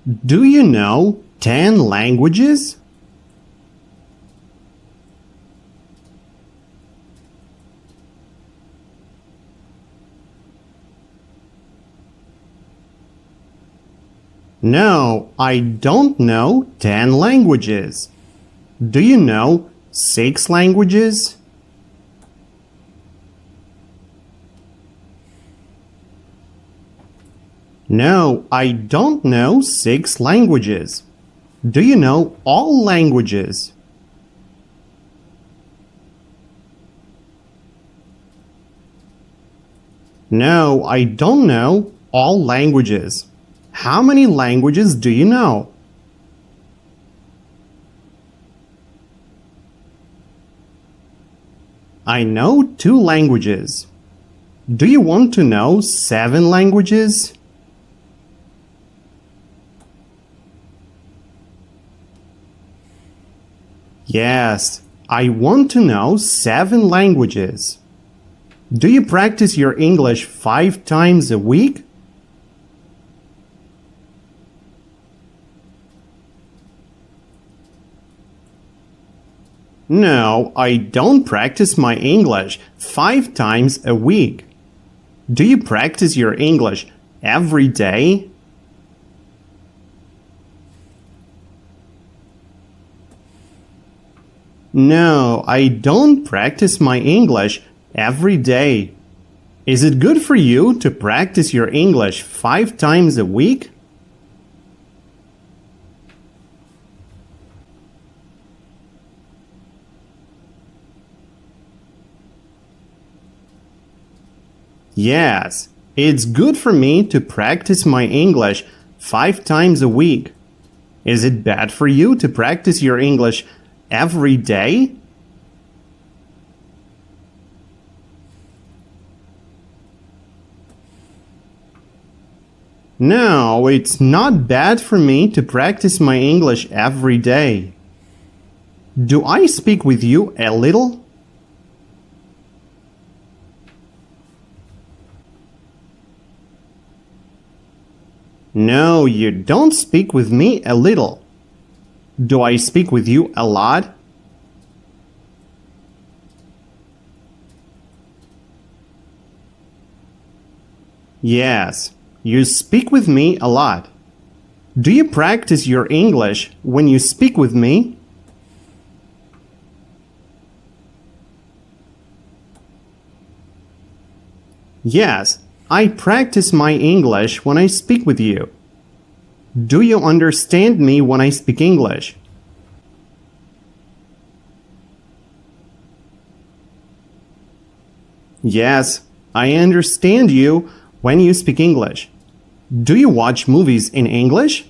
Do you know 10 languages? No, I don't know 10 languages. Do you know 6 languages? No, I don't know 6 languages. Do you know all languages? No, I don't know all languages. How many languages do you know? I know 2 languages. Do you want to know 7 languages? Yes, I want to know 7 languages. Do you practice your English 5 times a week? No, I don't practice my English 5 times a week. Do you practice your English every day? No, I don't practice my English every day. Is it good for you to practice your English 5 times a week? Yes, it's good for me to practice my English 5 times a week. Is it bad for you to practice your English every day? No, it's not bad for me to practice my English every day. Do I speak with you a little? No, you don't speak with me a little. Do I speak with you a lot? Yes, you speak with me a lot. Do you practice your English when you speak with me? Yes, I practice my English when I speak with you. Do you understand me when I speak English? Yes, I understand you when you speak English. Do you watch movies in English?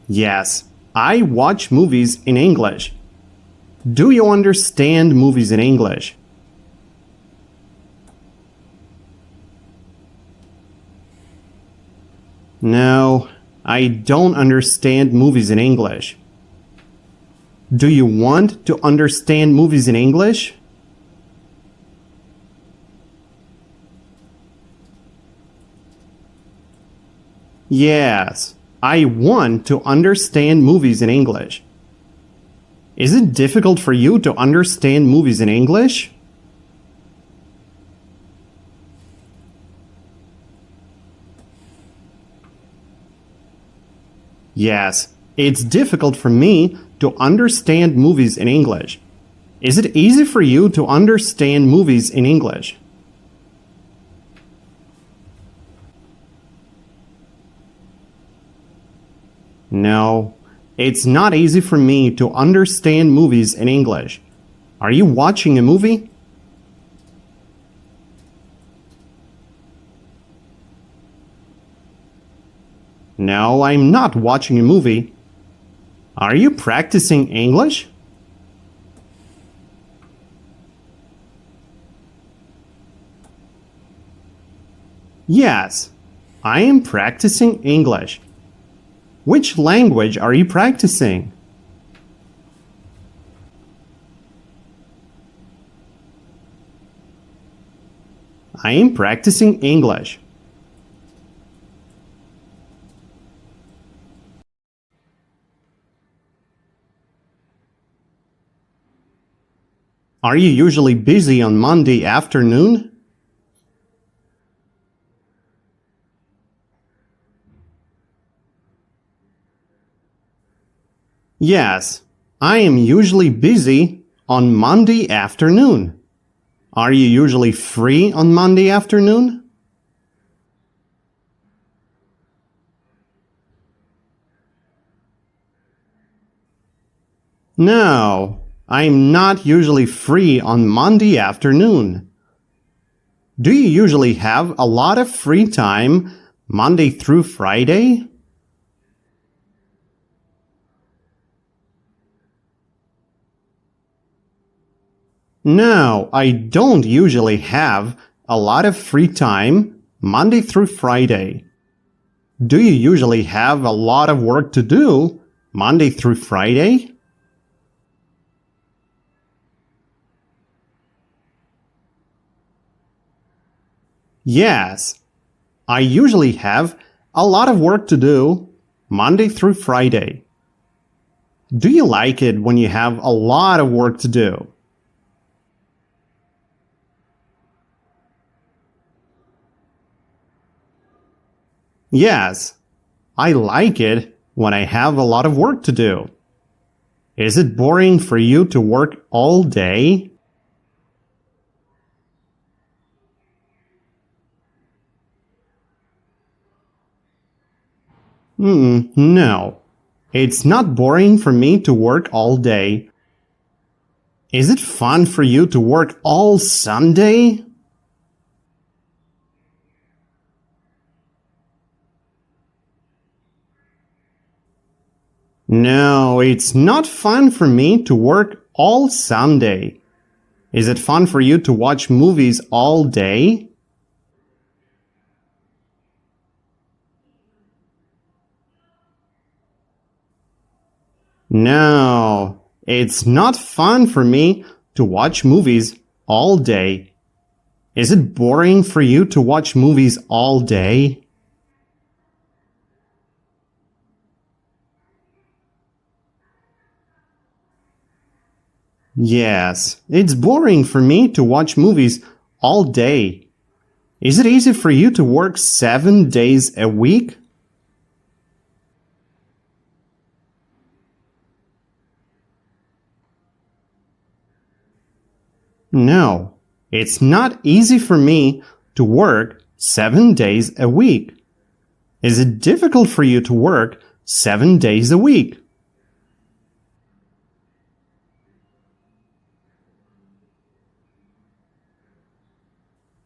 Yes, I watch movies in English. Do you understand movies in English? No, I don't understand movies in English. Do you want to understand movies in English? Yes, I want to understand movies in English. Is it difficult for you to understand movies in English? Yes, it's difficult for me to understand movies in English. Is it easy for you to understand movies in English? No, it's not easy for me to understand movies in English. Are you watching a movie? No, I'm not watching a movie. Are you practicing English? Yes, I am practicing English. Which language are you practicing? I am practicing English. Are you usually busy on Monday afternoon? Yes, I am usually busy on Monday afternoon. Are you usually free on Monday afternoon? No, I'm not usually free on Monday afternoon. Do you usually have a lot of free time Monday through Friday? No, I don't usually have a lot of free time Monday through Friday. Do you usually have a lot of work to do Monday through Friday? Yes, I usually have a lot of work to do Monday through Friday. Do you like it when you have a lot of work to do? Yes, I like it when I have a lot of work to do. Is it boring for you to work all day? No. It's not boring for me to work all day. Is it fun for you to work all Sunday? No, it's not fun for me to work all Sunday. Is it fun for you to watch movies all day? No, it's not fun for me to watch movies all day. Is it boring for you to watch movies all day? Yes, it's boring for me to watch movies all day. Is it easy for you to work 7 days a week? No, it's not easy for me to work 7 days a week. Is it difficult for you to work 7 days a week?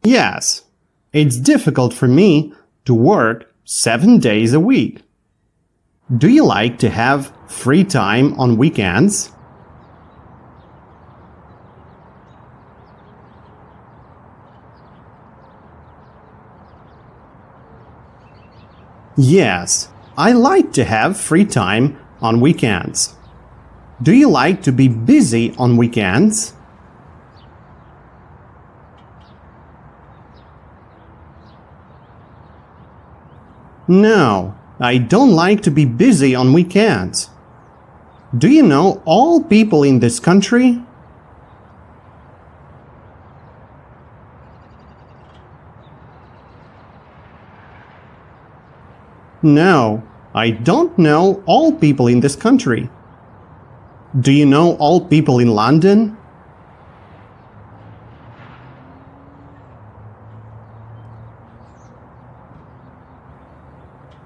Yes, it's difficult for me to work 7 days a week. Do you like to have free time on weekends? Yes, I like to have free time on weekends. Do you like to be busy on weekends? No, I don't like to be busy on weekends. Do you know all people in this country? No, I don't know all people in this country. Do you know all people in London?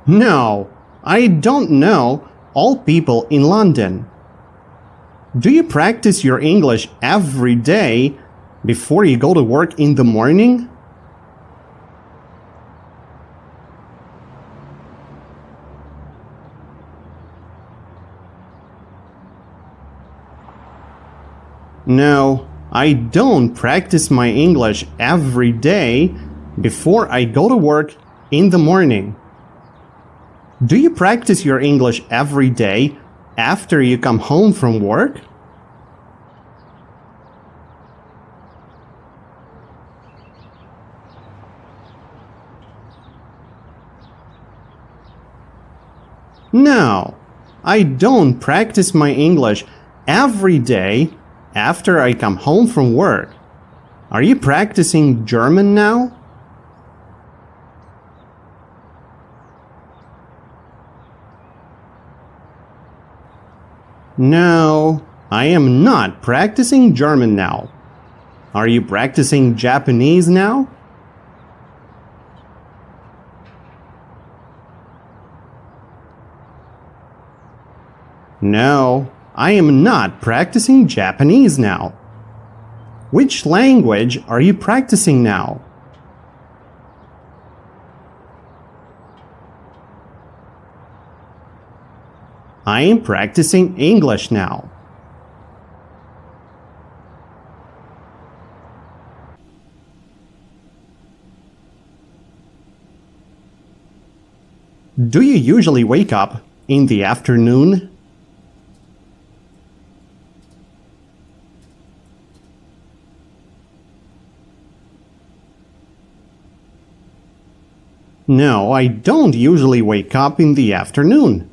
No, I don't know all people in London. Do you practice your English every day before you go to work in the morning? No, I don't practice my English every day before I go to work in the morning. Do you practice your English every day after you come home from work? No, I don't practice my English every day after I come home from work. Are you practicing German now? No, I am not practicing German now. Are you practicing Japanese now? No, I am not practicing Japanese now. Which language are you practicing now? I am practicing English now. Do you usually wake up in the afternoon? No, I don't usually wake up in the afternoon.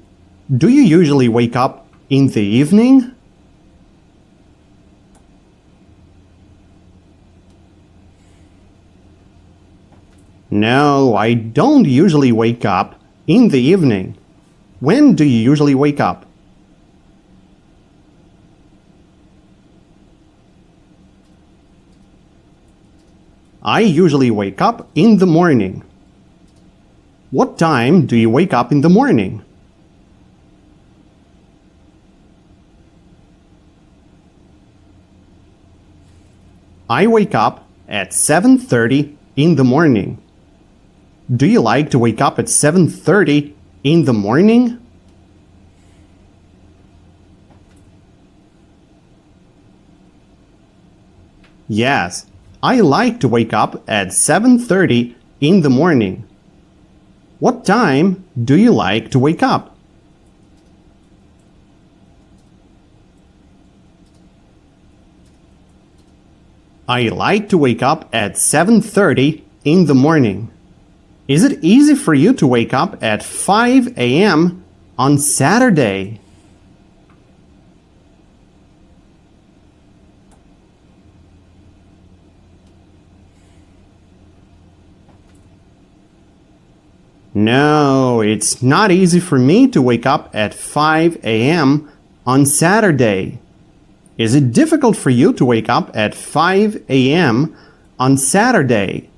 Do you usually wake up in the evening? No, I don't usually wake up in the evening. When do you usually wake up? I usually wake up in the morning. What time do you wake up in the morning? I wake up at 7:30 in the morning. Do you like to wake up at 7:30 in the morning? Yes, I like to wake up at 7:30 in the morning. What time do you like to wake up? I like to wake up at 7:30 in the morning. Is it easy for you to wake up at 5 a.m. on Saturday? No, it's not easy for me to wake up at 5 a.m. on Saturday. Is it difficult for you to wake up at 5 a.m. on Saturday?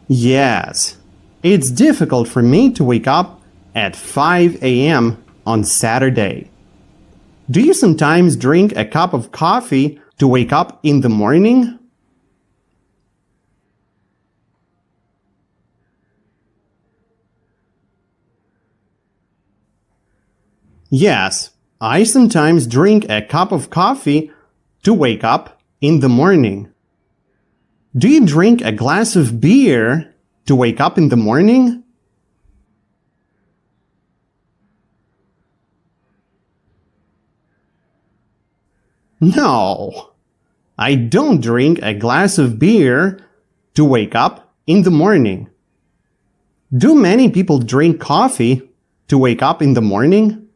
Yes, it's difficult for me to wake up at 5 a.m. on Saturday. Do you sometimes drink a cup of coffee to wake up in the morning? Yes, I sometimes drink a cup of coffee to wake up in the morning. Do you drink a glass of beer to wake up in the morning? No, I don't drink a glass of beer to wake up in the morning. Do many people drink coffee to wake up in the morning?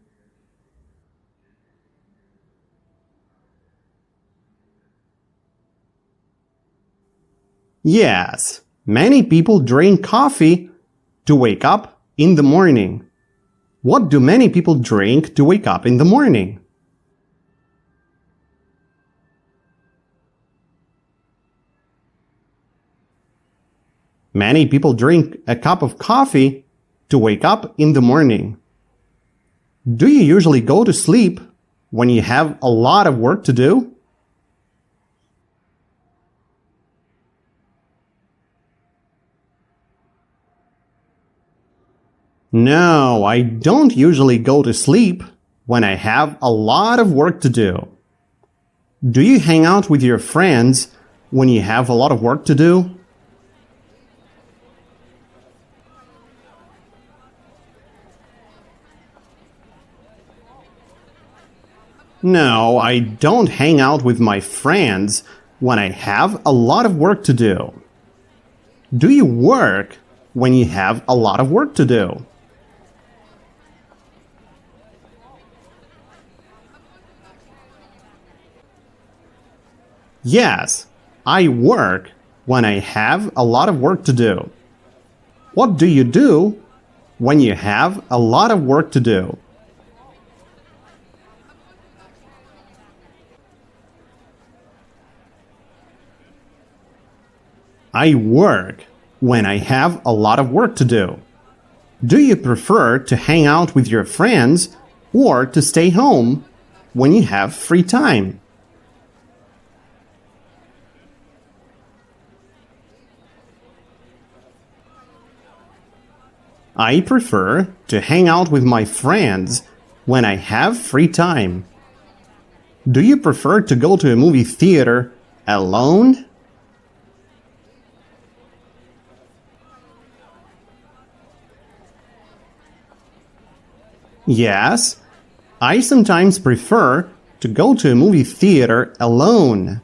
Yes, many people drink coffee to wake up in the morning. What do many people drink to wake up in the morning? Many people drink a cup of coffee to wake up in the morning. Do you usually go to sleep when you have a lot of work to do? No, I don't usually go to sleep when I have a lot of work to do. Do you hang out with your friends when you have a lot of work to do? No, I don't hang out with my friends when I have a lot of work to do. Do you work when you have a lot of work to do? Yes, I work when I have a lot of work to do. What do you do when you have a lot of work to do? I work when I have a lot of work to do. Do you prefer to hang out with your friends or to stay home when you have free time? I prefer to hang out with my friends when I have free time. Do you prefer to go to a movie theater alone? Yes, I sometimes prefer to go to a movie theater alone.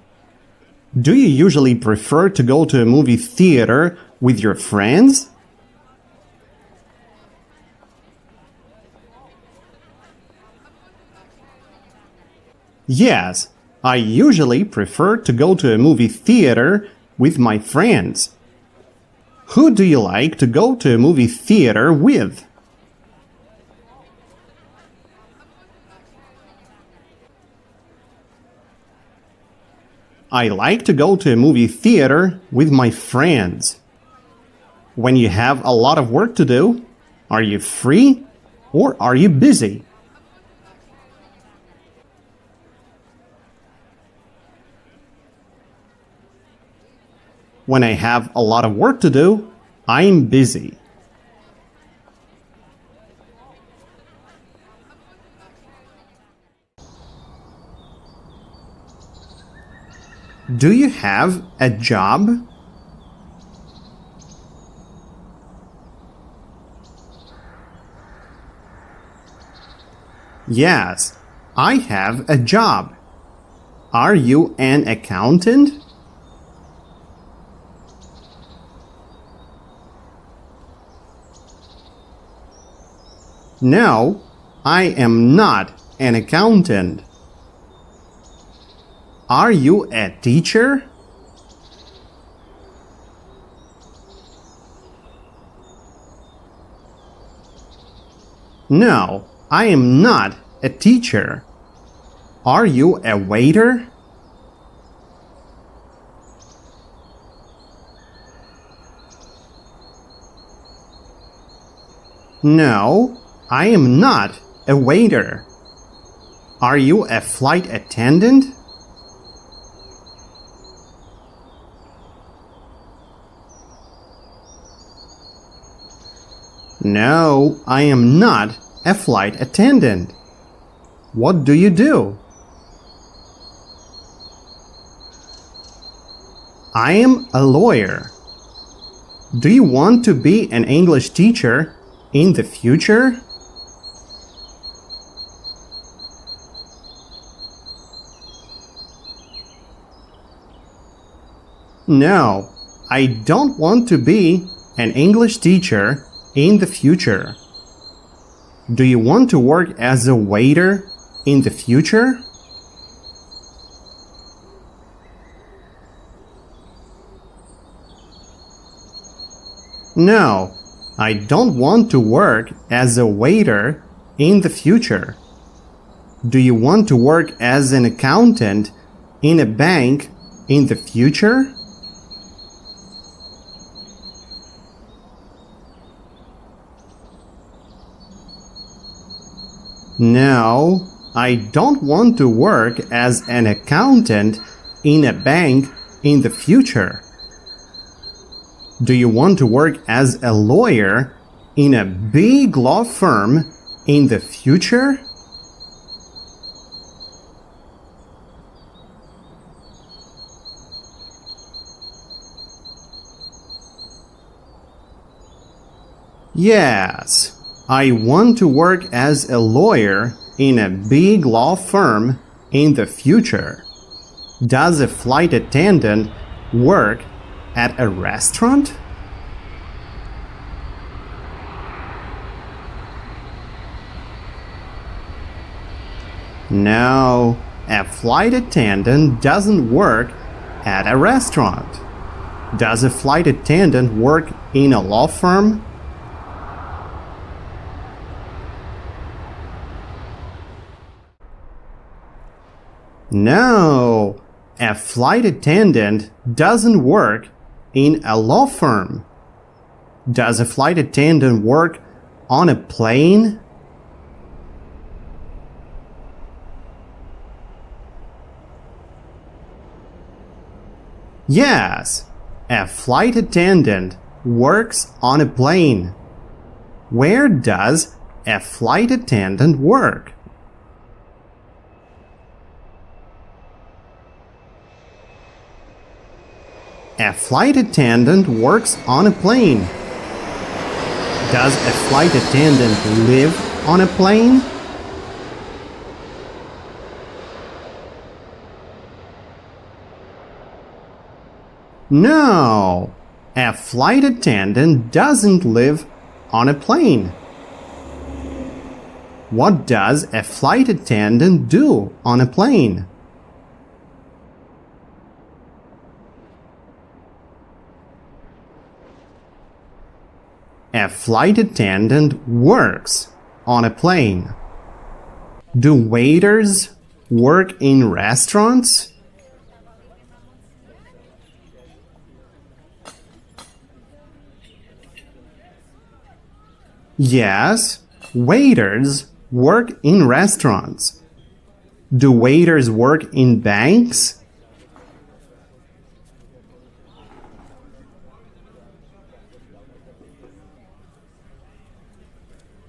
Do you usually prefer to go to a movie theater with your friends? Yes, I usually prefer to go to a movie theater with my friends. Who do you like to go to a movie theater with? I like to go to a movie theater with my friends. When you have a lot of work to do, are you free or are you busy? When I have a lot of work to do, I'm busy. Do you have a job? Yes, I have a job. Are you an accountant? No, I am not an accountant. Are you a teacher? No, I am not a teacher. Are you a waiter? No, I am not a waiter. Are you a flight attendant? No, I am not a flight attendant. What do you do? I am a lawyer. Do you want to be an English teacher in the future? No, I don't want to be an English teacher in the future. Do you want to work as a waiter in the future? No, I don't want to work as a waiter in the future. Do you want to work as an accountant in a bank in the future? No, I don't want to work as an accountant in a bank in the future. Do you want to work as a lawyer in a big law firm in the future? Yes, I want to work as a lawyer in a big law firm in the future? Does a flight attendant work at a restaurant? No, a flight attendant doesn't work at a restaurant. Does a flight attendant work in a law firm? No, a flight attendant doesn't work in a law firm. Does a flight attendant work on a plane? Yes, a flight attendant works on a plane. Where does a flight attendant work? A flight attendant works on a plane. Does a flight attendant live on a plane? No, a flight attendant doesn't live on a plane. What does a flight attendant do on a plane? A flight attendant works on a plane. Do waiters work in restaurants? Yes, waiters work in restaurants. Do waiters work in banks?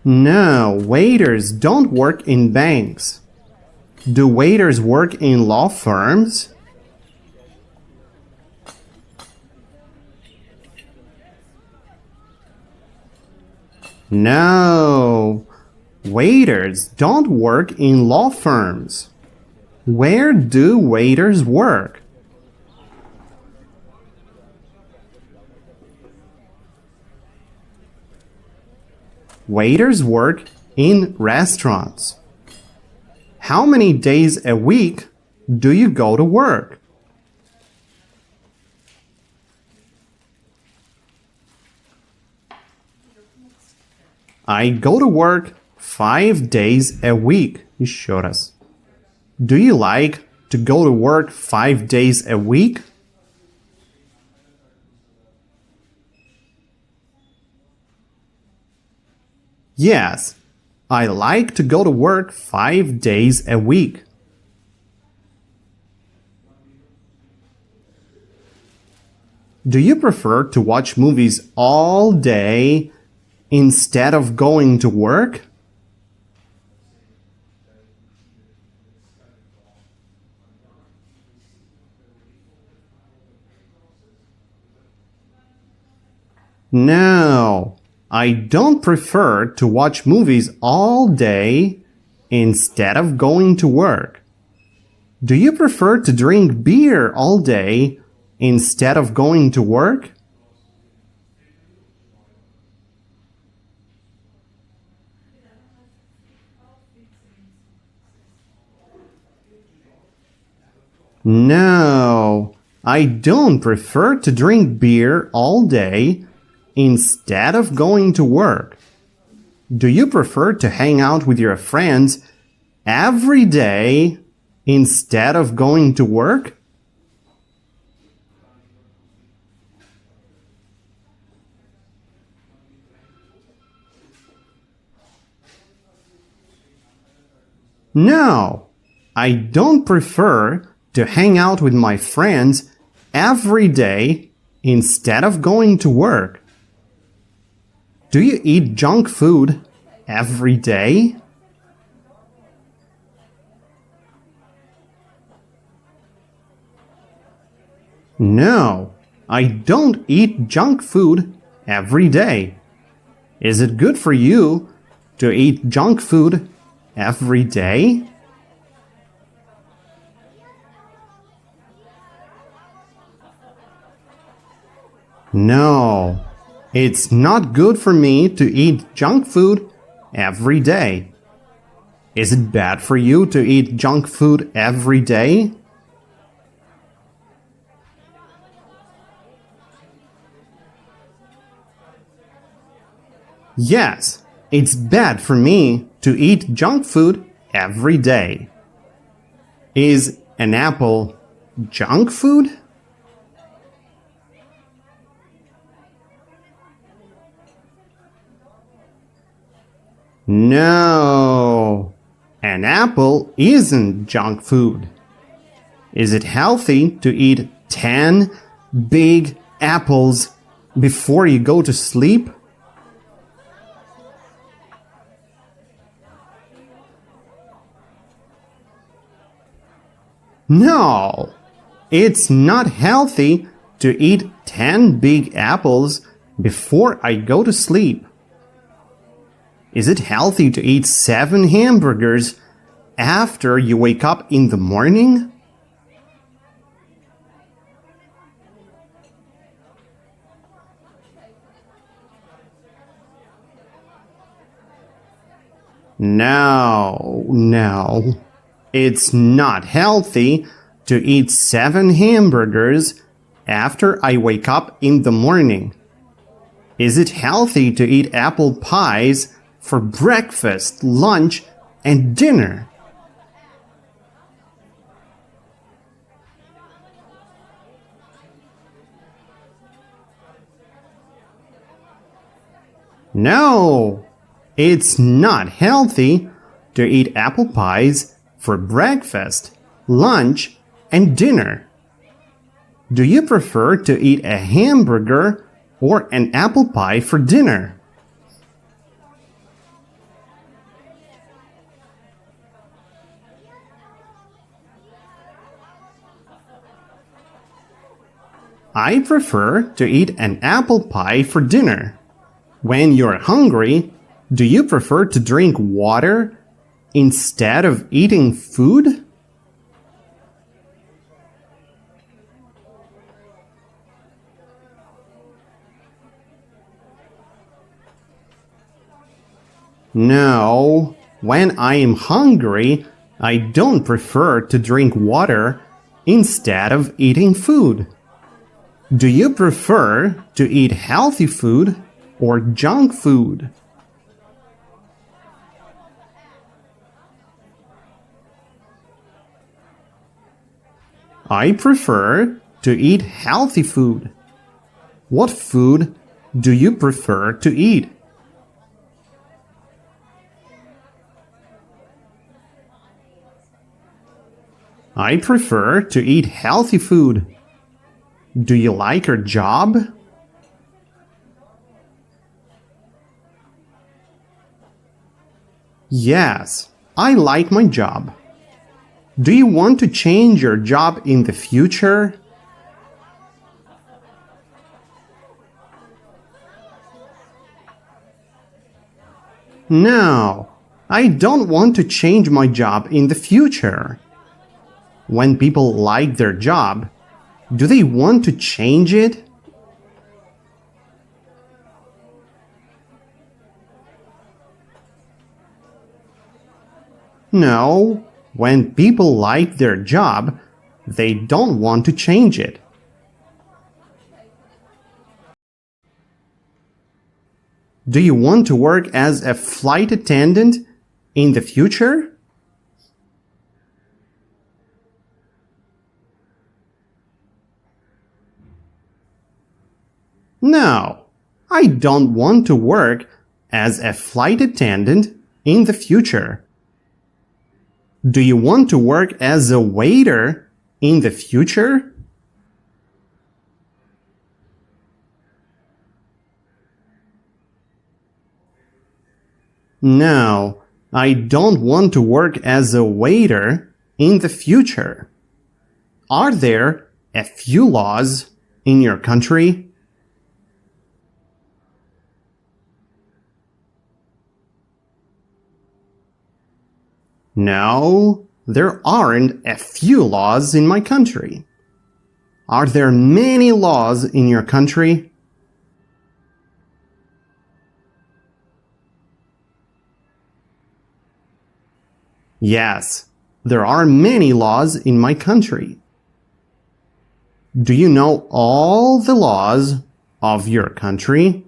No, waiters don't work in banks. Do waiters work in law firms? No, waiters don't work in law firms. Where do waiters work? Waiters work in restaurants. How many days a week do you go to work? I go to work 5 days a week, еще раз. Do you like to go to work 5 days a week? Yes, I like to go to work 5 days a week. Do you prefer to watch movies all day instead of going to work? No, I don't prefer to watch movies all day instead of going to work. Do you prefer to drink beer all day instead of going to work? No, I don't prefer to drink beer all day instead of going to work. Do you prefer to hang out with your friends every day instead of going to work? No, I don't prefer to hang out with my friends every day instead of going to work. Do you eat junk food every day? No, I don't eat junk food every day. Is it good for you to eat junk food every day? No, it's not good for me to eat junk food every day. Is it bad for you to eat junk food every day? Yes, it's bad for me to eat junk food every day. Is an apple junk food? No, an apple isn't junk food. Is it healthy to eat 10 big apples before you go to sleep? No, it's not healthy to eat 10 big apples before I go to sleep. Is it healthy to eat 7 hamburgers after you wake up in the morning? No. It's not healthy to eat 7 hamburgers after I wake up in the morning. Is it healthy to eat apple pies for breakfast, lunch, and dinner? No, it's not healthy to eat apple pies for breakfast, lunch, and dinner. Do you prefer to eat a hamburger or an apple pie for dinner? I prefer to eat an apple pie for dinner. When you're hungry, do you prefer to drink water instead of eating food? No, when I am hungry, I don't prefer to drink water instead of eating food. Do you prefer to eat healthy food or junk food? I prefer to eat healthy food. What food do you prefer to eat? I prefer to eat healthy food. Do you like your job? Yes, I like my job. Do you want to change your job in the future? No, I don't want to change my job in the future. When people like their job, do they want to change it? No, when people like their job, they don't want to change it. Do you want to work as a flight attendant in the future? No, I don't want to work as a flight attendant in the future. Do you want to work as a waiter in the future? No, I don't want to work as a waiter in the future. Are there a few laws in your country? No, there aren't a few laws in my country. Are there many laws in your country? Yes, there are many laws in my country. Do you know all the laws of your country?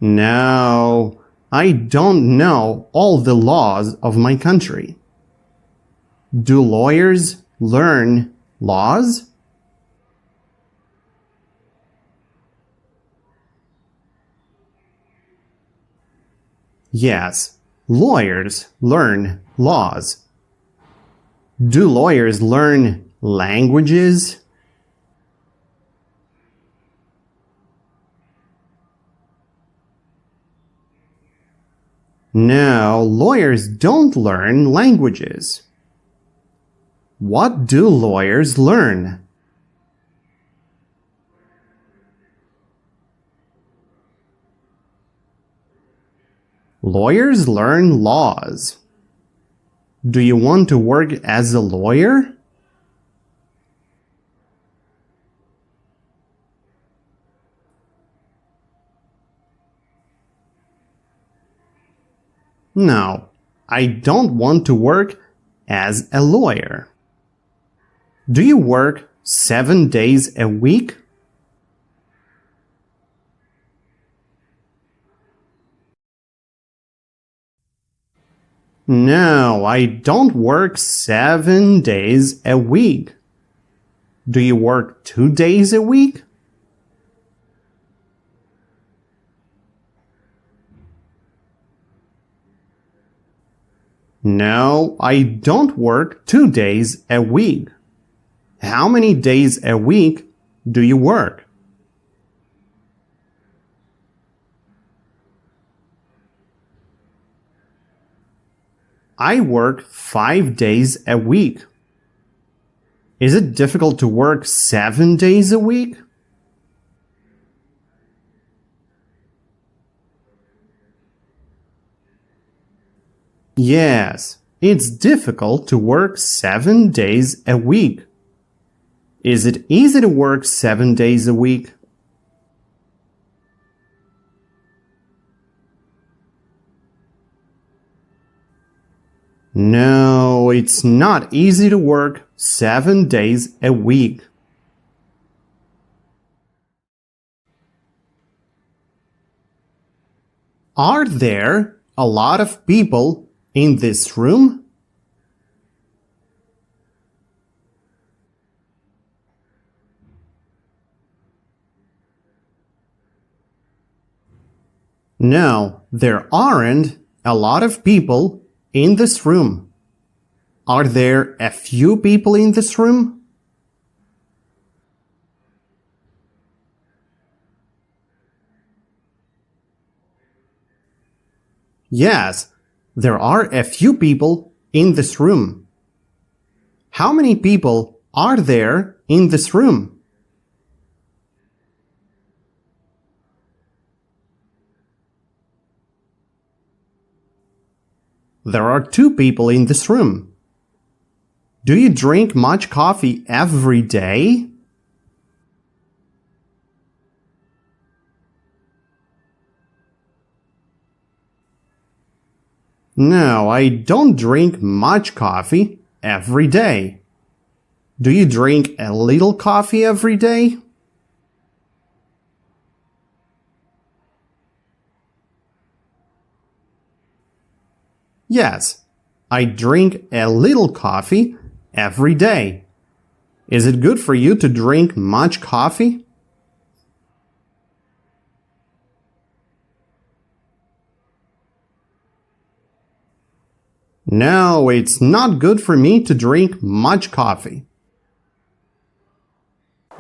No, I don't know all the laws of my country. Do lawyers learn laws? Yes, lawyers learn laws. Do lawyers learn languages? No, lawyers don't learn languages. What do lawyers learn? Lawyers learn laws. Do you want to work as a lawyer? No, I don't want to work as a lawyer. Do you work 7 days a week? No, I don't work 7 days a week. Do you work 2 days a week? No, I don't work 2 days a week. How many days a week do you work? I work 5 days a week. Is it difficult to work 7 days a week? Yes, it's difficult to work 7 days a week. Is it easy to work 7 days a week? No, it's not easy to work 7 days a week. Are there a lot of people in this room? No, there aren't a lot of people in this room. Are there a few people in this room? Yes, there are a few people in this room. How many people are there in this room? There are 2 people in this room. Do you drink much coffee every day? No, I don't drink much coffee every day. Do you drink a little coffee every day? Yes, I drink a little coffee every day. Is it good for you to drink much coffee? No, it's not good for me to drink much coffee.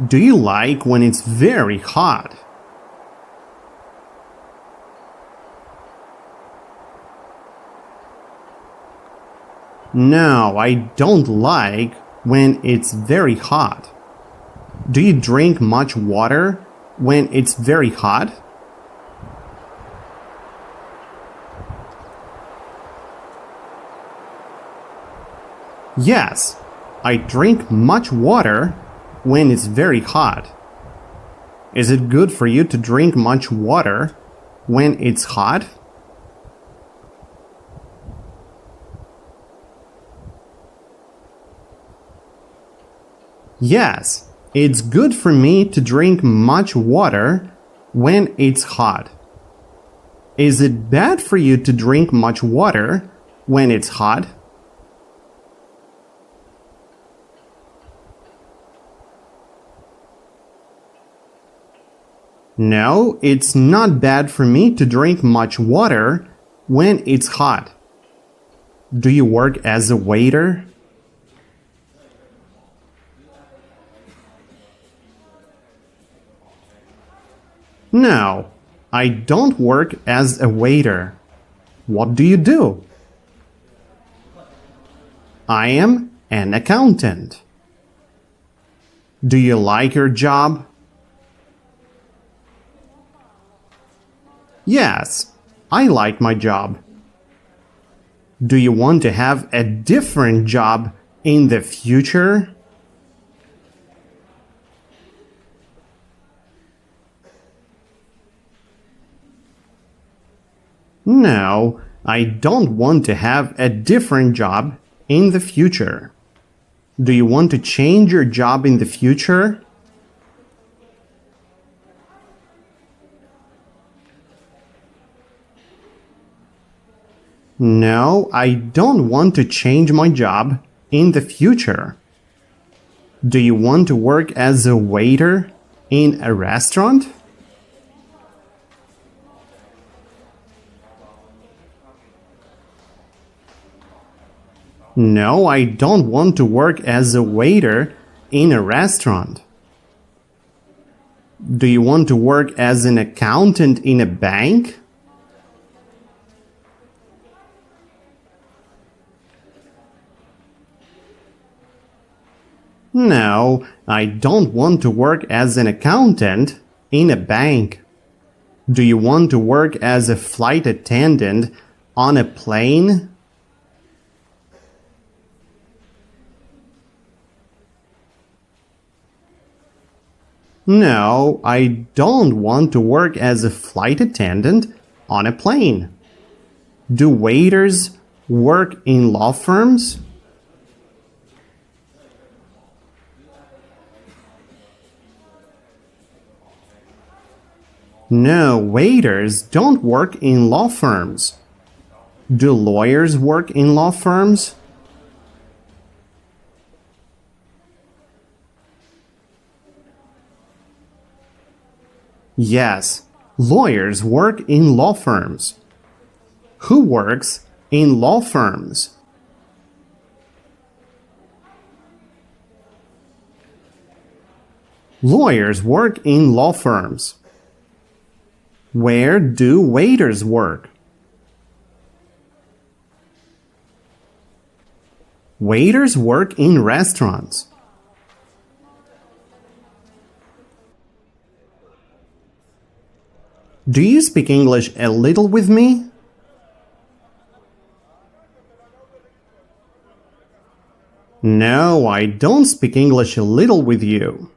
Do you like when it's very hot? No, I don't like when it's very hot. Do you drink much water when it's very hot? Yes, I drink much water when it's very hot. Is it good for you to drink much water when it's hot? Yes, it's good for me to drink much water when it's hot. Is it bad for you to drink much water when it's hot? No, it's not bad for me to drink much water when it's hot. Do you work as a waiter? No, I don't work as a waiter. What do you do? I am an accountant. Do you like your job? Yes, I like my job. Do you want to have a different job in the future? No, I don't want to have a different job in the future. Do you want to change your job in the future? No, I don't want to change my job in the future. Do you want to work as a waiter in a restaurant? No, I don't want to work as a waiter in a restaurant. Do you want to work as an accountant in a bank? No, I don't want to work as an accountant in a bank. Do you want to work as a flight attendant on a plane? No, I don't want to work as a flight attendant on a plane. Do waiters work in law firms? No, waiters don't work in law firms. Do lawyers work in law firms? Yes, lawyers work in law firms. Who works in law firms? Lawyers work in law firms. Where do waiters work? Waiters work in restaurants. Do you speak English a little with me? No, I don't speak English a little with you.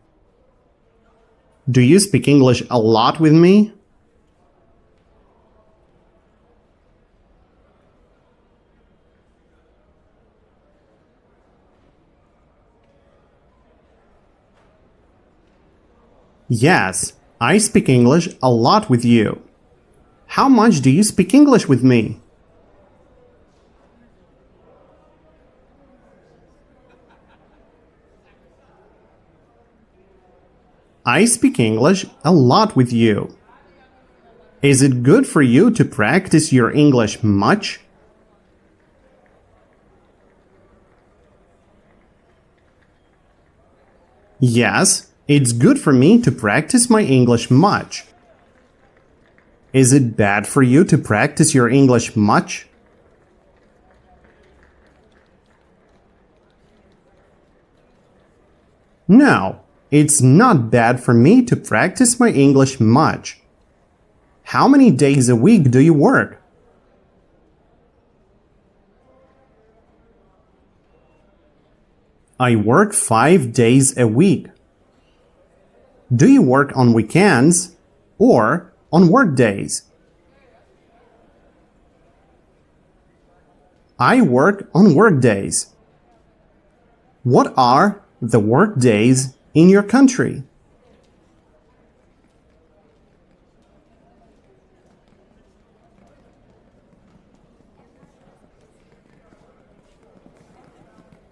Do you speak English a lot with me? Yes, I speak English a lot with you. How much do you speak English with me? I speak English a lot with you. Is it good for you to practice your English much? Yes, it's good for me to practice my English much. Is it bad for you to practice your English much? No, it's not bad for me to practice my English much. How many days a week do you work? I work 5 days a week. Do you work on weekends or on work days? I work on work days. What are the work days in your country?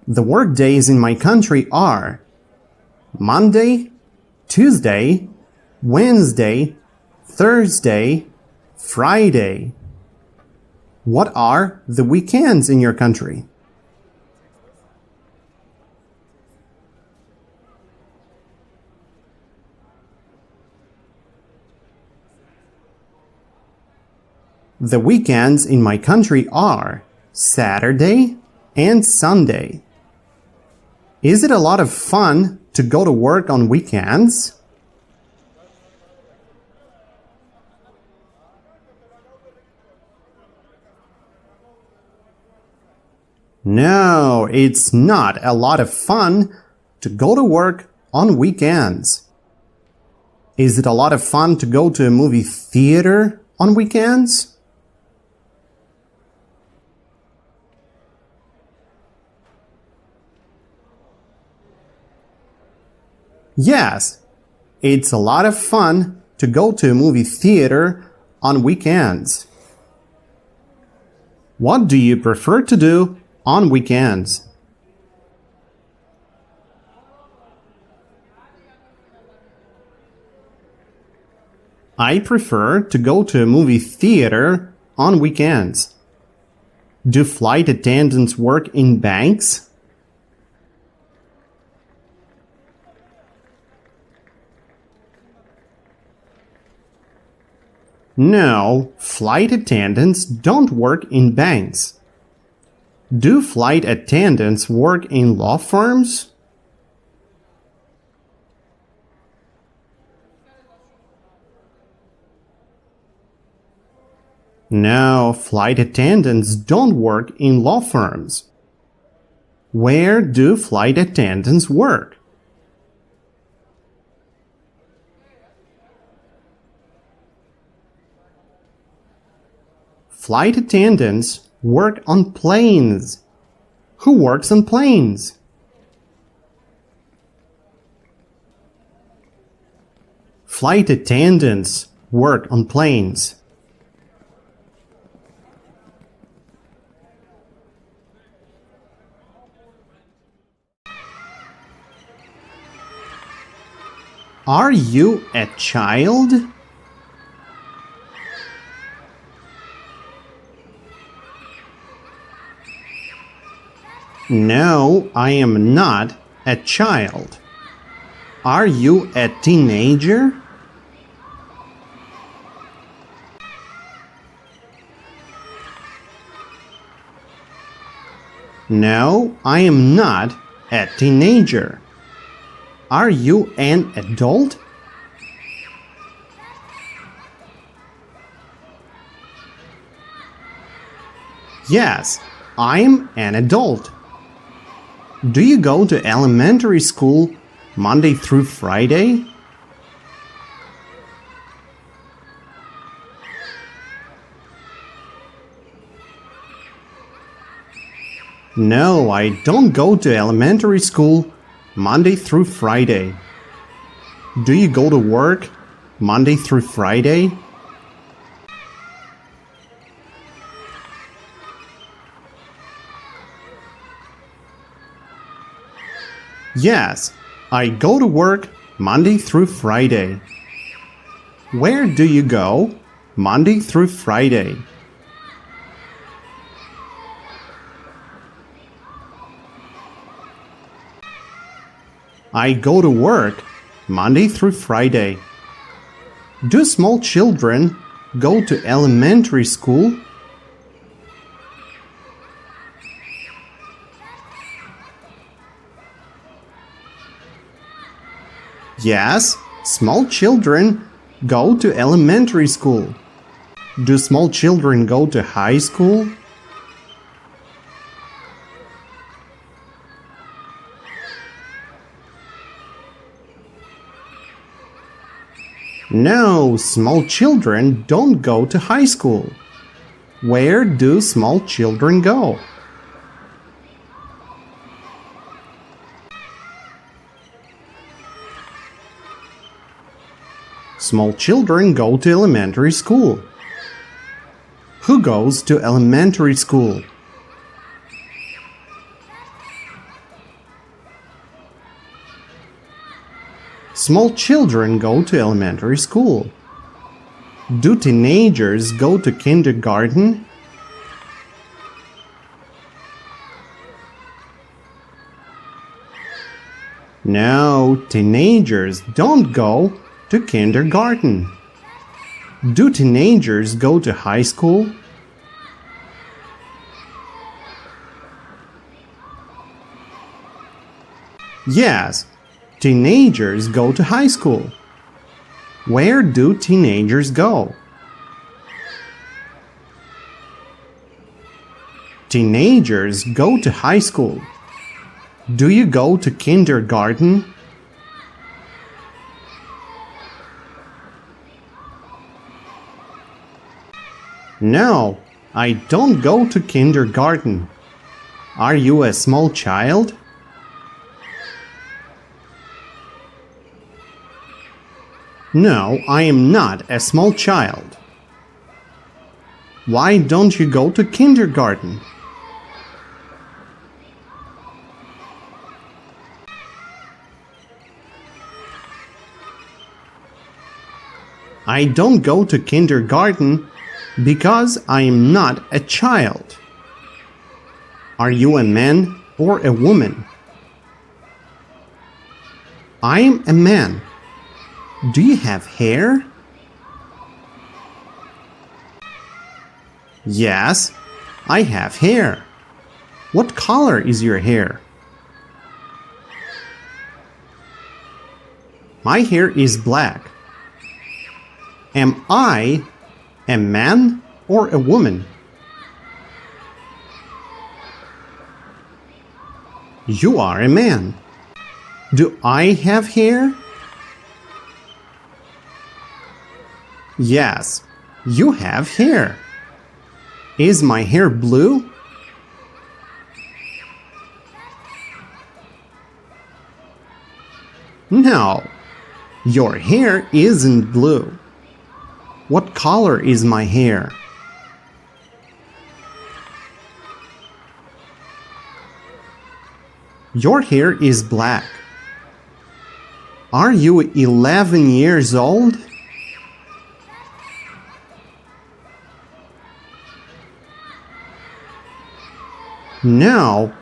The work days in my country are Monday, Tuesday, Wednesday, Thursday, Friday. What are the weekends in your country? The weekends in my country are Saturday and Sunday. Is it a lot of fun to go to work on weekends? No, it's not a lot of fun to go to work on weekends. Is it a lot of fun to go to a movie theater on weekends? Yes, it's a lot of fun to go to a movie theater on weekends. What do you prefer to do on weekends? I prefer to go to a movie theater on weekends. Do flight attendants work in banks? No, flight attendants don't work in banks. Do flight attendants work in law firms? No, flight attendants don't work in law firms. Where do flight attendants work? Flight attendants work on planes. Who works on planes? Flight attendants work on planes. Are you a child? No, I am not a child. Are you a teenager? No, I am not a teenager. Are you an adult? Yes, I'm an adult. Do you go to elementary school Monday through Friday? No, I don't go to elementary school Monday through Friday. Do you go to work Monday through Friday? Yes, I go to work Monday through Friday. Where do you go Monday through Friday? I go to work Monday through Friday. Do small children go to elementary school? Yes, small children go to elementary school. Do small children go to high school? No, small children don't go to high school. Where do small children go? Small children go to elementary school. Who goes to elementary school? Small children go to elementary school. Do teenagers go to kindergarten? No, teenagers don't go to kindergarten. Do teenagers go to high school? Yes, teenagers go to high school. Where do teenagers go? Teenagers go to high school. Do you go to kindergarten? No, I don't go to kindergarten. Are you a small child? No, I am not a small child. Why don't you go to kindergarten? I don't go to kindergarten because I am not a child. Are you a man or a woman? I am a man. Do you have hair? Yes, I have hair. What color is your hair? My hair is black. Am I a man or a woman? You are a man. Do I have hair? Yes, you have hair. Is my hair blue? No, your hair isn't blue. What color is my hair? Your hair is black. Are you 11 years old? No,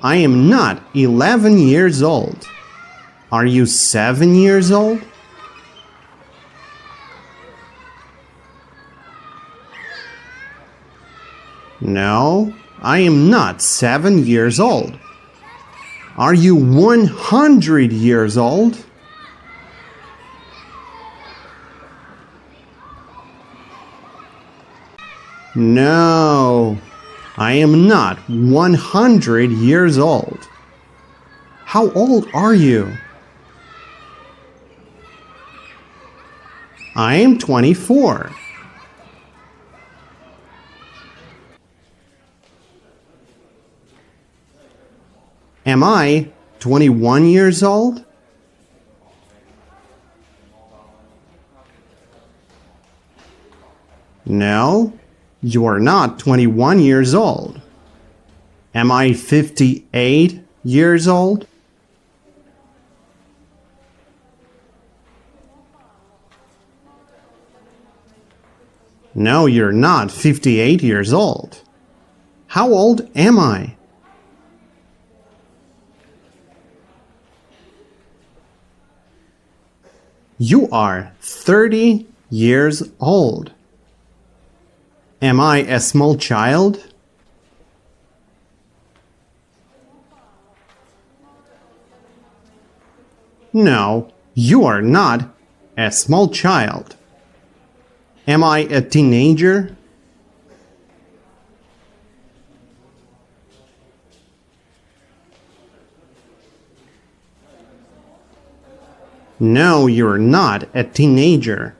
I am not 11 years old. Are you 7 years old? No, I am not 7 years old. Are you 100 years old? No, I am not 100 years old. How old are you? I am 24. Am I 21 years old? No, you are not 21 years old. Am I 58 years old? No, you're not 58 years old. How old am I? You are 30 years old. Am I a small child? No, you are not a small child. Am I a teenager? No, you're not a teenager.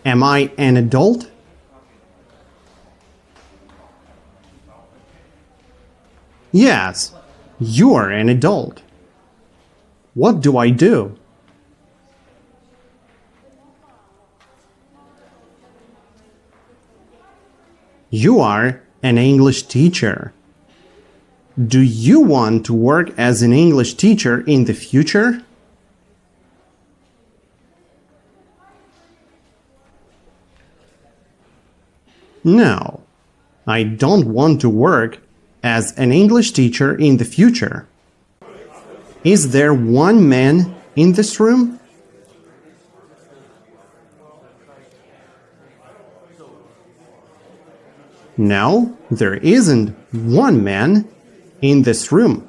Am I an adult? Yes, you are an adult. What do I do? You are an English teacher. Do you want to work as an English teacher in the future? No, I don't want to work as an English teacher in the future. Is there one man in this room? No, there isn't one man in this room.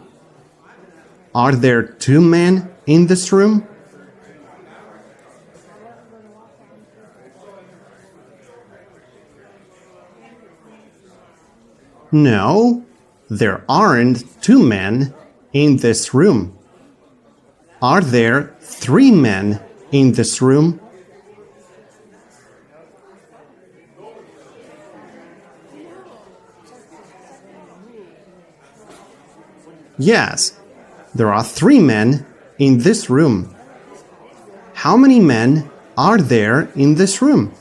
Are there two men in this room? No, there aren't two men in this room. Are there three men in this room? Yes, there are three men in this room. How many men are there in this room?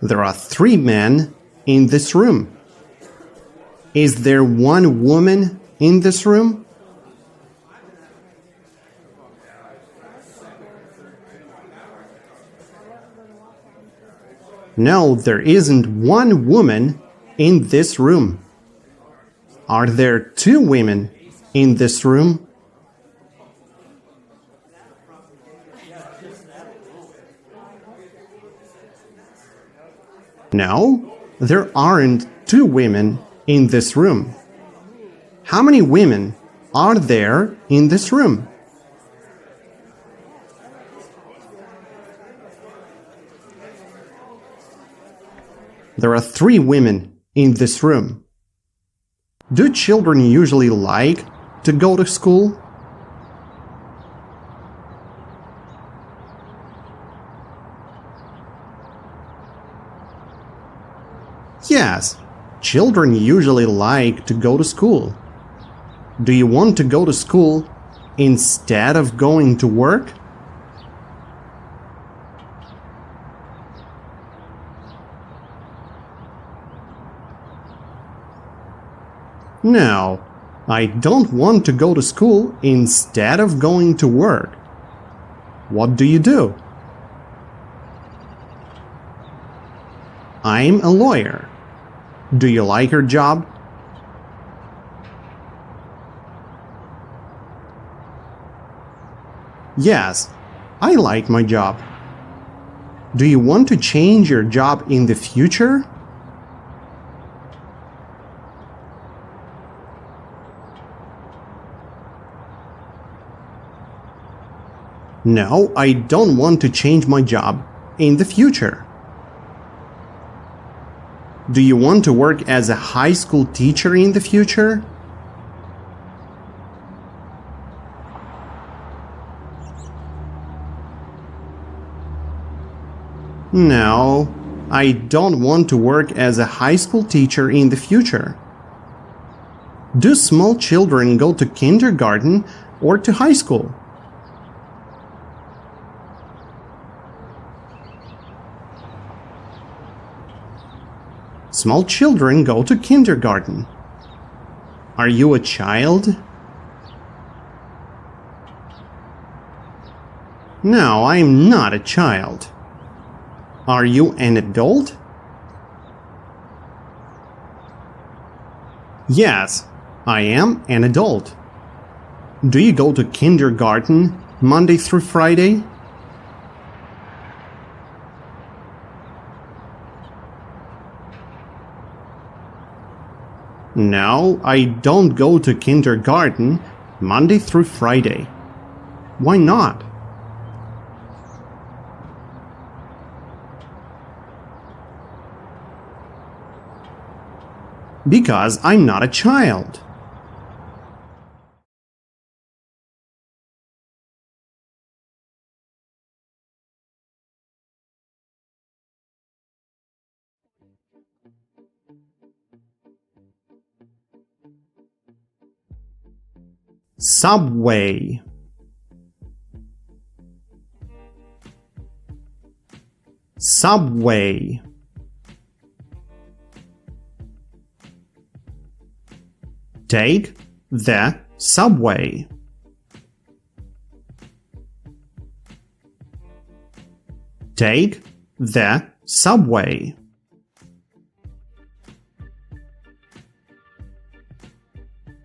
There are three men in this room. Is there one woman in this room? No, there isn't one woman in this room. Are there two women in this room? No, there aren't two women in this room. How many women are there in this room? There are three women in this room. Do children usually like to go to school? Yes, children usually like to go to school. Do you want to go to school instead of going to work? No, I don't want to go to school instead of going to work. What do you do? I'm a lawyer. Do you like your job? Yes, I like my job. Do you want to change your job in the future? No, I don't want to change my job in the future. Do you want to work as a high school teacher in the future? No, I don't want to work as a high school teacher in the future. Do small children go to kindergarten or to high school? Small children go to kindergarten. Are you a child? No, I'm not a child. Are you an adult? Yes, I am an adult. Do you go to kindergarten Monday through Friday? No, I don't go to kindergarten Monday through Friday. Why not? Because I'm not a child. Subway. Subway. Take the subway. Take the subway.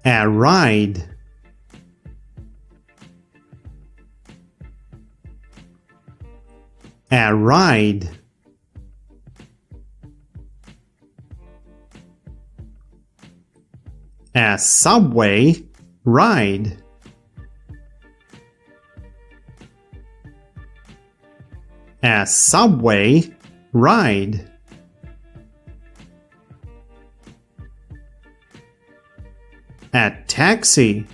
A ride. A ride. A subway ride. A subway ride. A taxi.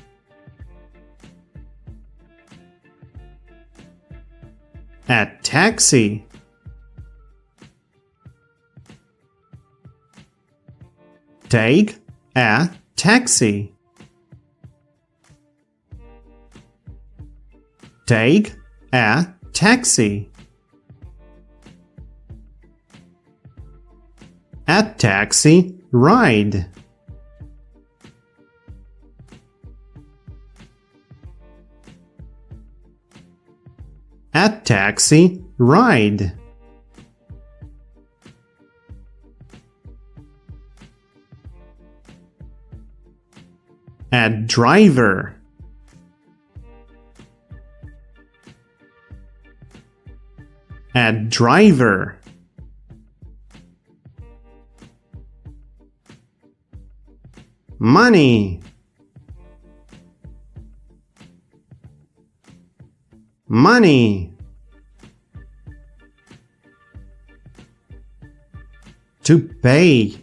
A taxi. Take a taxi. Take a taxi. A taxi ride. A taxi ride. A driver. A driver. Money. Money. To pay.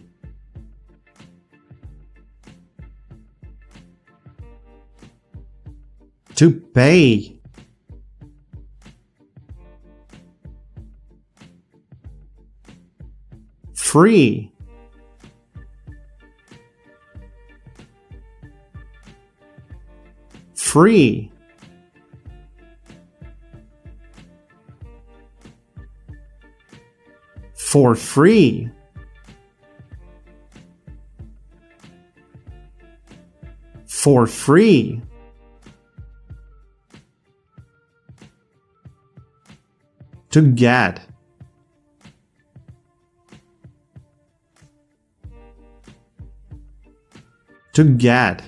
To pay. Free. Free. For free. For free. To get. To get.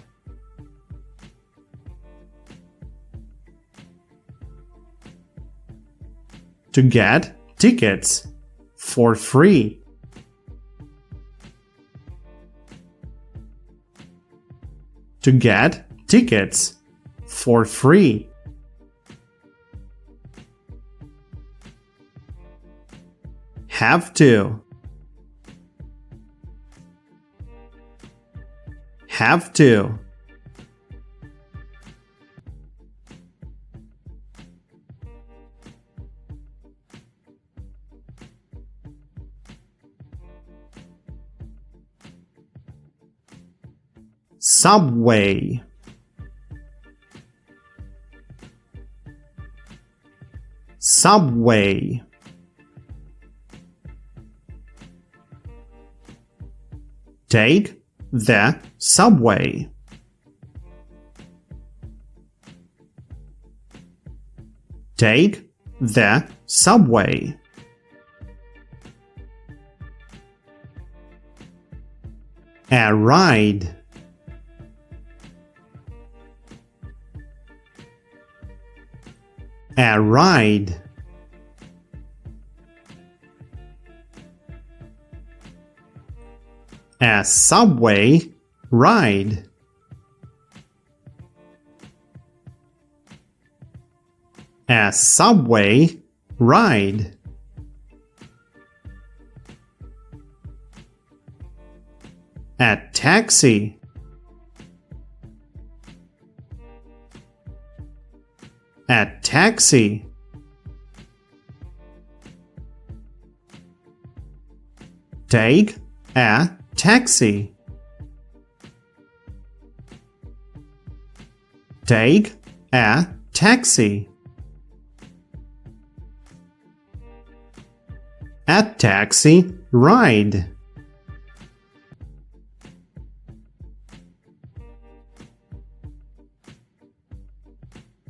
To get tickets for free. To get tickets for free. Have to. Have to. Subway. Subway. Take the subway. Take the subway. A ride. A ride. A subway ride. A subway ride. A taxi. A taxi. Take a taxi. Take a taxi. A taxi ride.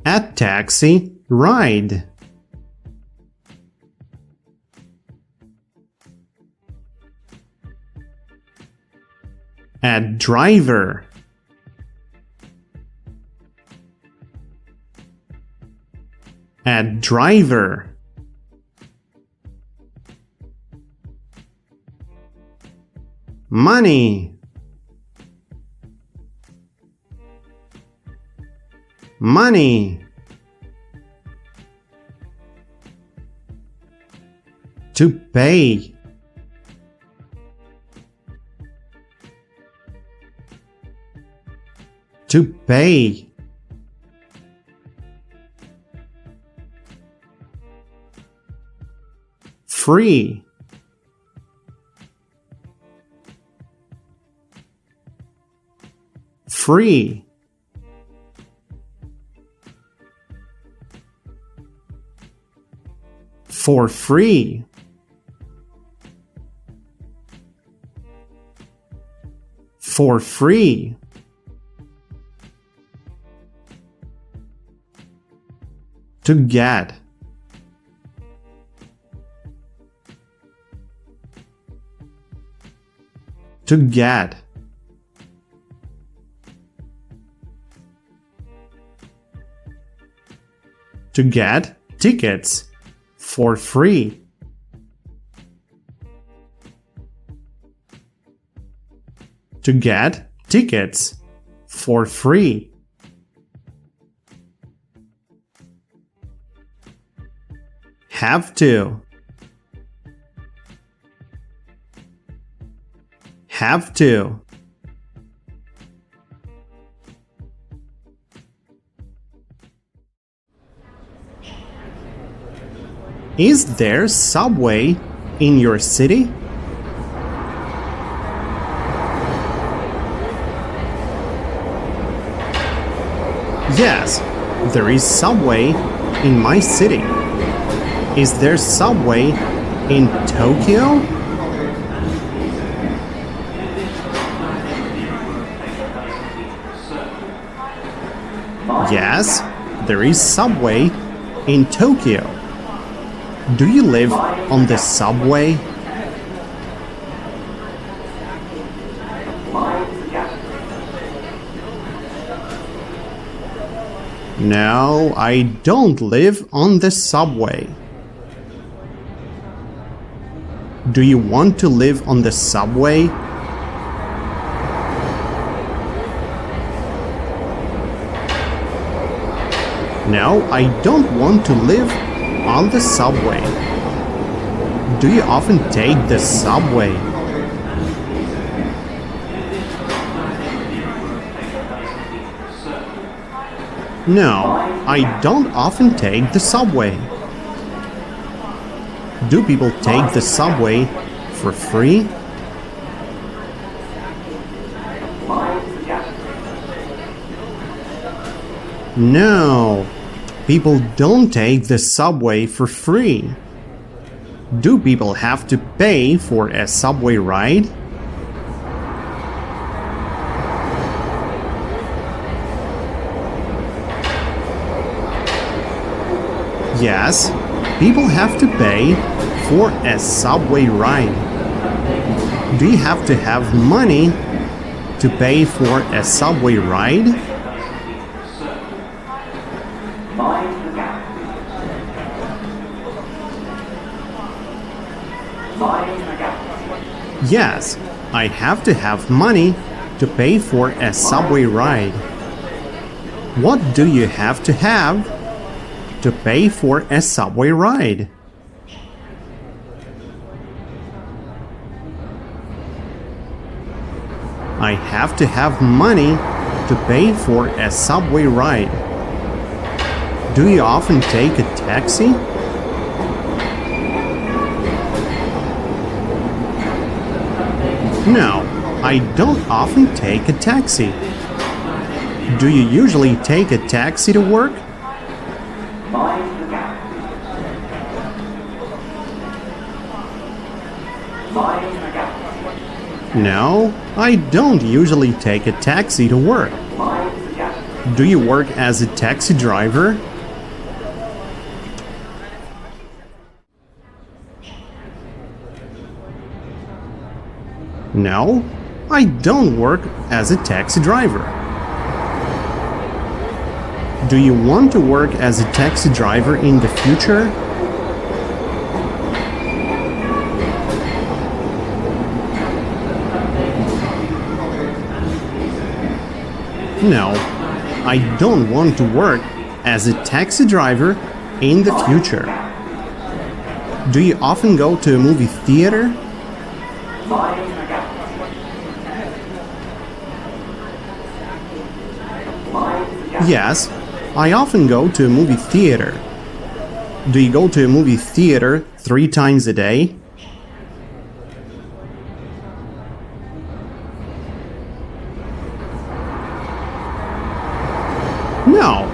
A taxi ride. A driver. A driver. Money. Money. To pay. To pay. Free. Free. For free. For free. To get. To get. To get tickets for free. To get tickets for free. Have to. Have to. Is there subway in your city? Yes, there is subway in my city. Is there subway in Tokyo? Yes, there is subway in Tokyo. Do you live on the subway? No, I don't live on the subway. Do you want to live on the subway? No, I don't want to live on the subway. Do you often take the subway? No, I don't often take the subway. Do people take the subway for free? No, people don't take the subway for free. Do people have to pay for a subway ride? Yes, people have to pay for a subway ride. Do you have to have money to pay for a subway ride? Yes, I have to have money to pay for a subway ride. What do you have to pay for a subway ride? I have to have money to pay for a subway ride. Do you often take a taxi? No, I don't often take a taxi. Do you usually take a taxi to work? No, I don't usually take a taxi to work. Do you work as a taxi driver? No, I don't work as a taxi driver. Do you want to work as a taxi driver in the future? No, I don't want to work as a taxi driver in the future. Do you often go to a movie theater? Yes, I often go to a movie theater. Do you go to a movie theater 3 times a day? No,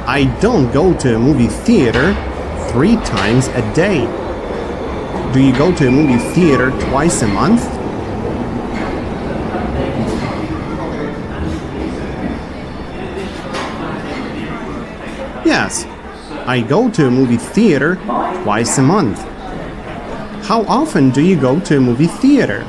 I don't go to a movie theater 3 times a day. Do you go to a movie theater twice a month? Yes, I go to a movie theater twice a month. How often do you go to a movie theater?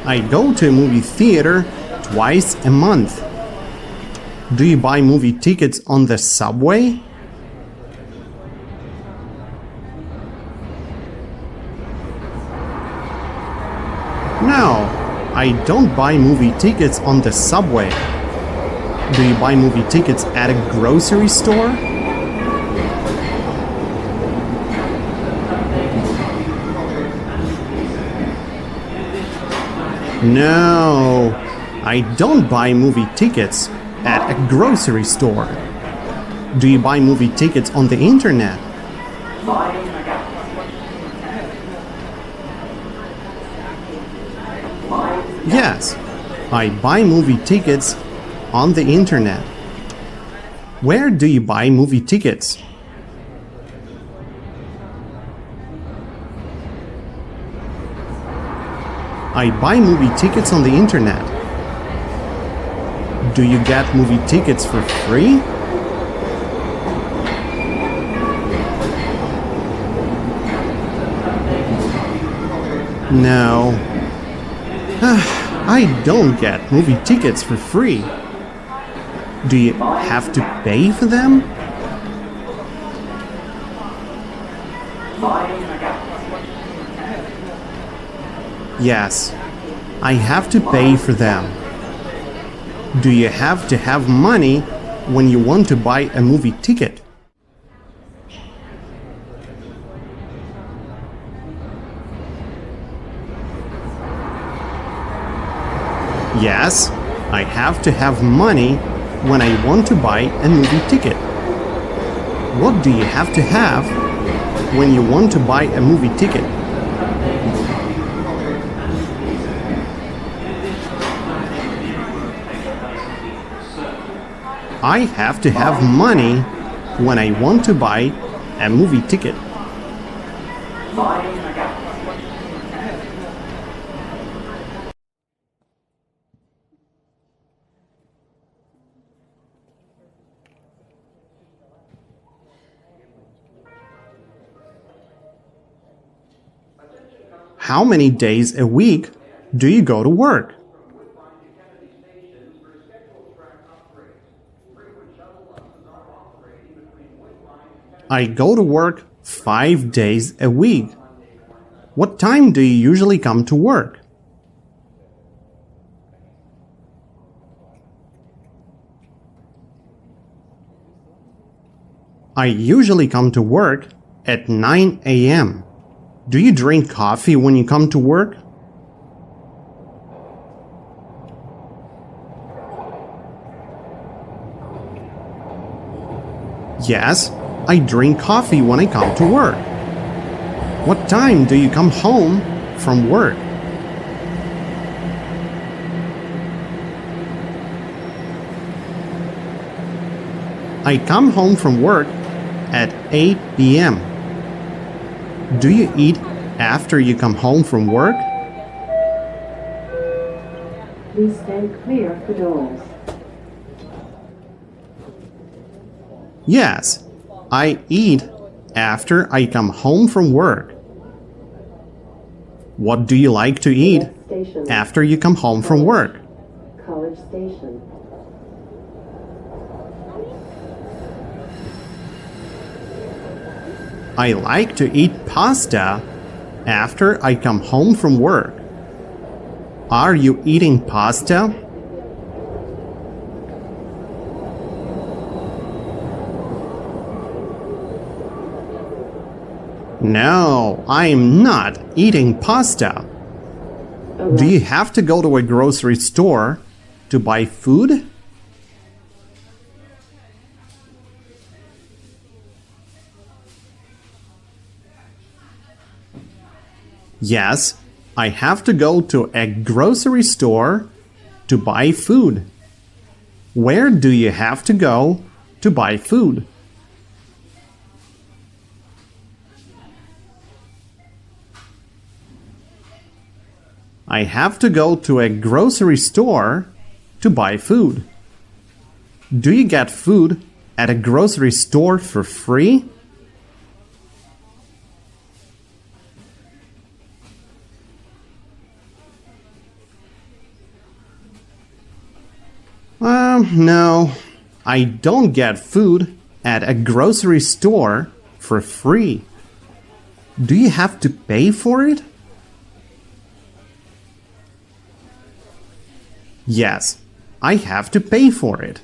I go to a movie theater twice a month. Do you buy movie tickets on the subway? No, I don't buy movie tickets on the subway. Do you buy movie tickets at a grocery store? No, I don't buy movie tickets at a grocery store. Do you buy movie tickets on the internet? Yes, I buy movie tickets on the internet. Where do you buy movie tickets? I buy movie tickets on the internet. Do you get movie tickets for free? No. I don't get movie tickets for free. Do you have to pay for them? Yes, I have to pay for them. Do you have to have money when you want to buy a movie ticket? Yes, I have to have money when I want to buy a movie ticket. What do you have to have when you want to buy a movie ticket? I have to have money when I want to buy a movie ticket. How many days a week do you go to work? I go to work 5 days a week. What time do you usually come to work? I usually come to work at 9 a.m. Do you drink coffee when you come to work? Yes, I drink coffee when I come to work. What time do you come home from work. I come home from work at 8 p.m. Do you eat after you come home from work? Please stand clear of the doors. Yes, I eat after I come home from work. What do you like to eat Station. after you come home from work? College Station. I like to eat pasta after I come home from work. Are you eating pasta? No, I'm not eating pasta. Do you have to go to a grocery store to buy food? Yes, I have to go to a grocery store to buy food. Where do you have to go to buy food? I have to go to a grocery store to buy food. Do you get food at a grocery store for free? No, I don't get food at a grocery store for free. Do you have to pay for it? Yes, I have to pay for it.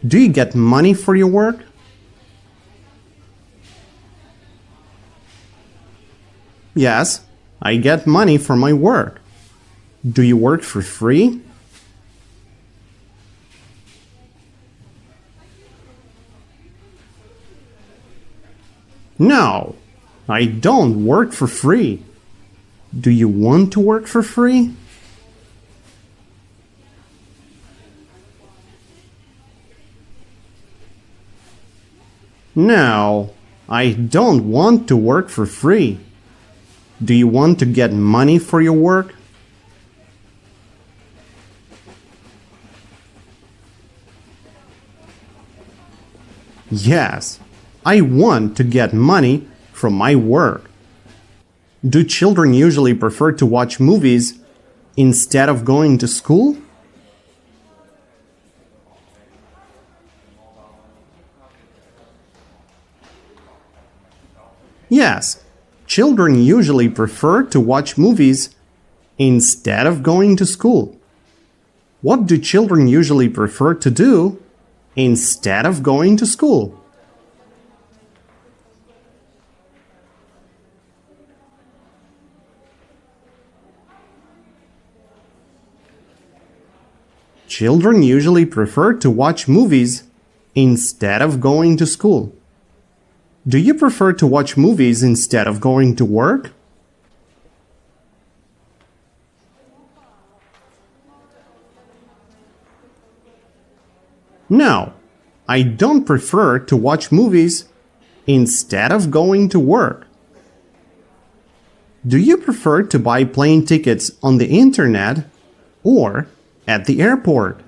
Do you get money for your work? Yes, I get money for my work. Do you work for free? No, I don't work for free. Do you want to work for free? No, I don't want to work for free. Do you want to get money for your work? Yes, I want to get money from my work. Do children usually prefer to watch movies instead of going to school? Yes, children usually prefer to watch movies instead of going to school. What do children usually prefer to do instead of going to school? Children usually prefer to watch movies instead of going to school. Do you prefer to watch movies instead of going to work? No, I don't prefer to watch movies instead of going to work. Do you prefer to buy plane tickets on the internet or at the airport?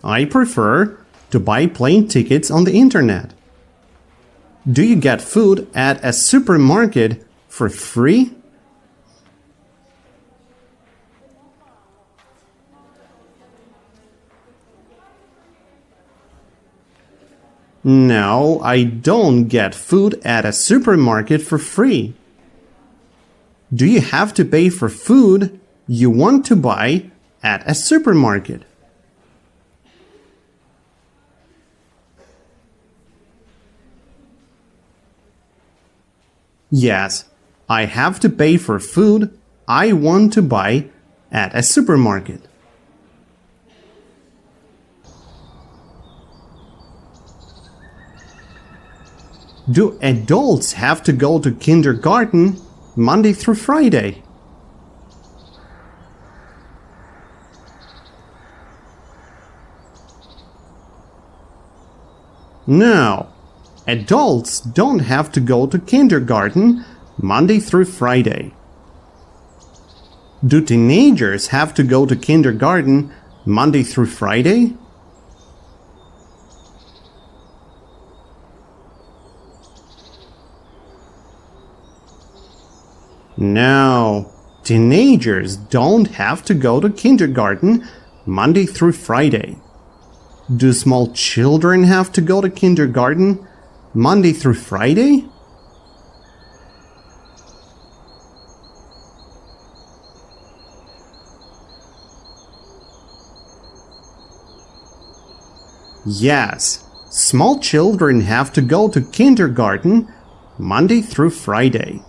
I prefer to buy plane tickets on the internet. Do you get food at a supermarket for free? No, I don't get food at a supermarket for free. Do you have to pay for food you want to buy at a supermarket? Yes, I have to pay for food I want to buy at a supermarket. Do adults have to go to kindergarten Monday through Friday? No, adults don't have to go to kindergarten Monday through Friday. Do teenagers have to go to kindergarten Monday through Friday? No, teenagers don't have to go to kindergarten Monday through Friday. Do small children have to go to kindergarten Monday through Friday? Yes, small children have to go to kindergarten Monday through Friday.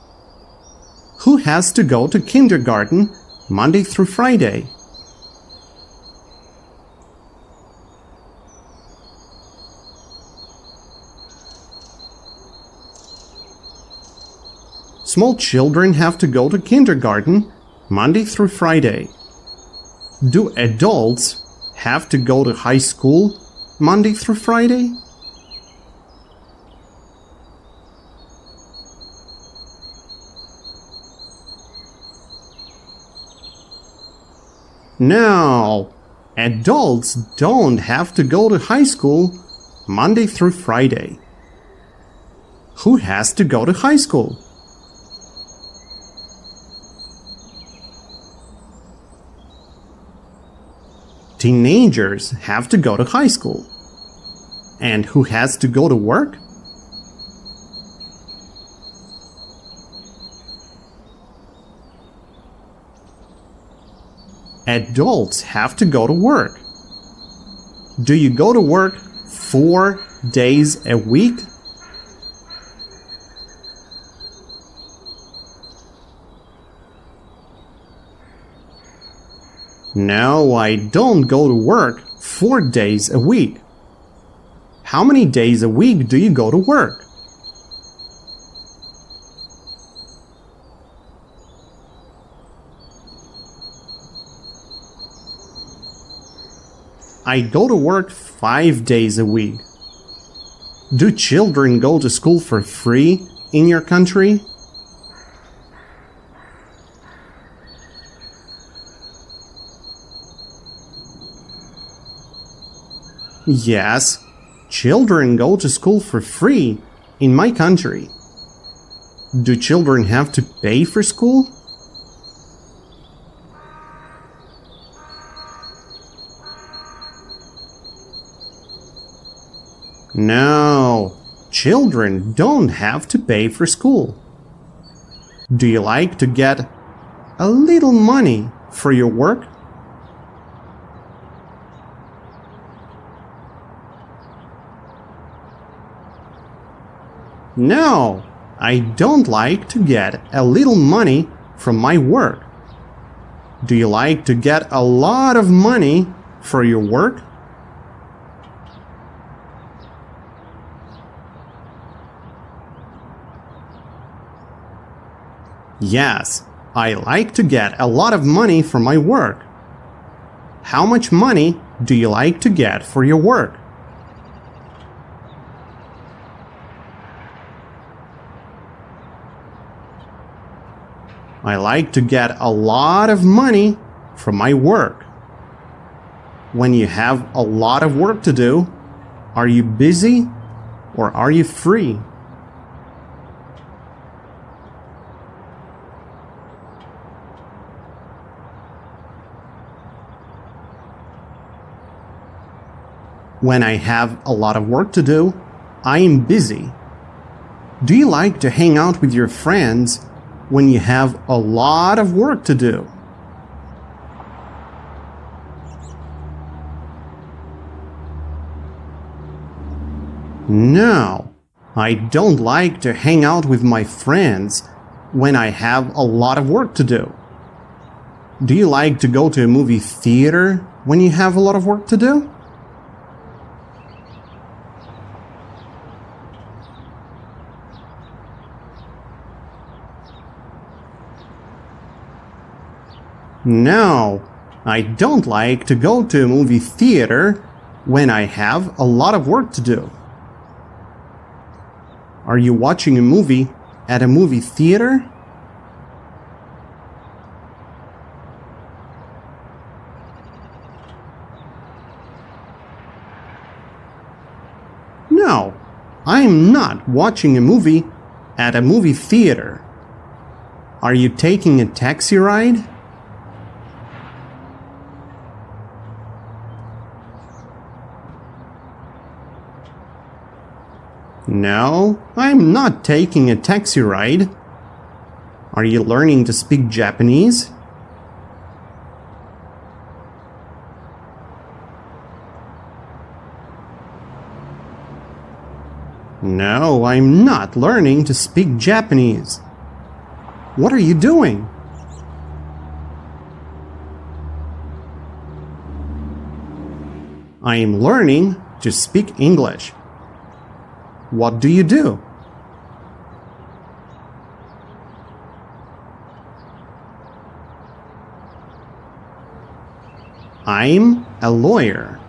Who has to go to kindergarten Monday through Friday? Small children have to go to kindergarten Monday through Friday. Do adults have to go to high school Monday through Friday? No, adults don't have to go to high school Monday through Friday. Who has to go to high school? Teenagers have to go to high school. And who has to go to work? Adults have to go to work. Do you go to work 4 days a week? No, I don't go to work 4 days a week. How many days a week do you go to work? I go to work 5 days a week. Do children go to school for free in your country? Yes, children go to school for free in my country. Do children have to pay for school? No, children don't have to pay for school. Do you like to get a little money for your work? No, I don't like to get a little money from my work. Do you like to get a lot of money for your work? Yes, I like to get a lot of money for my work. How much money do you like to get for your work? I like to get a lot of money from my work. When you have a lot of work to do, are you busy or are you free? When I have a lot of work to do, I am busy. Do you like to hang out with your friends when you have a lot of work to do? No, I don't like to hang out with my friends when I have a lot of work to do. Do you like to go to a movie theater when you have a lot of work to do? No, I don't like to go to a movie theater when I have a lot of work to do. Are you watching a movie at a movie theater? No, I'm not watching a movie at a movie theater. Are you taking a taxi ride? No, I'm not taking a taxi ride. Are you learning to speak Japanese? No, I'm not learning to speak Japanese. What are you doing? I am learning to speak English. What do you do? I'm a lawyer.